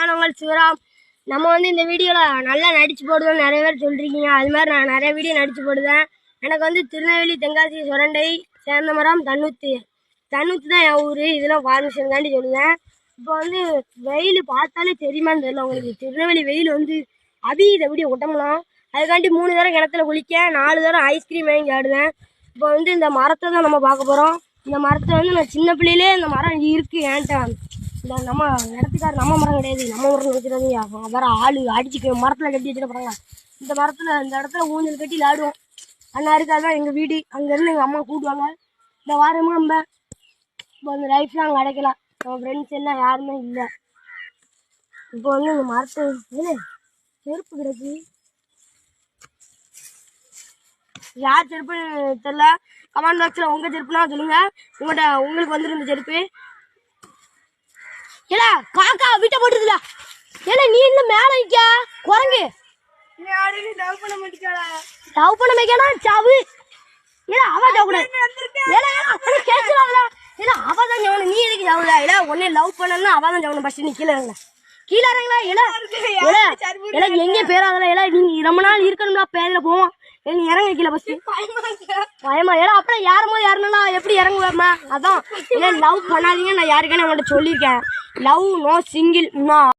நான் உங்கள் சிவராம். நம்ம இந்த வீடியோவில் நல்லா நடிச்சு போடுவேன் நிறைய பேர் சொல்லியிருக்கீங்க. அது மாதிரி நான் நிறைய வீடியோ நடிச்சு போடுவேன். எனக்கு திருநெல்வேலி தென்காசி சுரண்டை சேந்தமரம் தன்னூத்து தான் என் ஊர். இதெல்லாம் ஃபார்மேஷனுக்காண்டி சொல்லுவேன். இப்போ வெயில் பார்த்தாலே தெரியுமான்னு தெரியல உங்களுக்கு. திருநெல்வேலி வெயில் அபிகிட்ட வீடியோ ஒட்டமெல்லாம். அதுக்காண்டி 3 தடவை கிணத்துல குளிக்க, 4 தடவை ஐஸ்கிரீம் வாங்கி ஆடுவேன். இப்போ இந்த மரத்தை தான் நம்ம பார்க்க போகிறோம். இந்த மரத்தை நான் சின்ன பிள்ளையிலே இந்த மரம் இருக்குது ஏன்ட்ட. இந்த நம்ம இடத்துக்கார நம்ம மரம் கிடையாது, நம்ம மரம் வச்சுருவாங்க. வேறு ஆள் அடிச்சு மரத்தில் கட்டி வச்சுட்டு போகிறாங்க. இந்த மரத்தில் இந்த இடத்துல ஊஞ்சல் கட்டி விளாடுவோம். அண்ணா இருக்காதான் எங்கள் வீடு. அங்கேருந்து எங்கள் அம்மா கூப்பிடுவாங்க. இந்த வாரமும் நம்ம இப்போ அந்த லைஃப்லாம் அங்கே அடைக்கலாம். நம்ம ஃப்ரெண்ட்ஸ் எல்லாம் யாருமே இல்லை. இப்போ இந்த மரத்தை செருப்பு கிடக்கு. யார் செருப்புன்னு தெரியல. கமெண்ட் பாக்ஸில் உங்கள் செருப்புனா சொல்லுங்க. உங்களுக்கு இந்த செருப்பு. ஏடா காக்கா வீட்டை போட்டுருதுல. ஏடா நீ இன்னும் மேலே வைக்க குரங்கு லவ் பண்ண மாட்டேனா சாவு. ஏடா அவ சாப்பிடாது. கேட்கலாம்ல. ஏன்னா அவ தான் ஜவனு, நீ எதுக்கு சாவுதா? இல்லை உடனே லவ் பண்ணணும்னா அவ தான் ஜவனு. ஃபஸ்ட்டு நீ கீழே இறங்களா. எனக்கு எங்கேயும் பேராதல. நீங்க ரொம்ப நாள் இருக்கணும்னா பேரில் போவோம். நீ இறங்க கீழே ஃபஸ்ட்டு. பயமா? அப்புறம் யாருன்னா எப்படி இறங்குவேம்மா? அதான் லவ் பண்ணாதீங்க. நான் யாருக்கானே உங்கள்கிட்ட சொல்லியிருக்கேன். Love no single.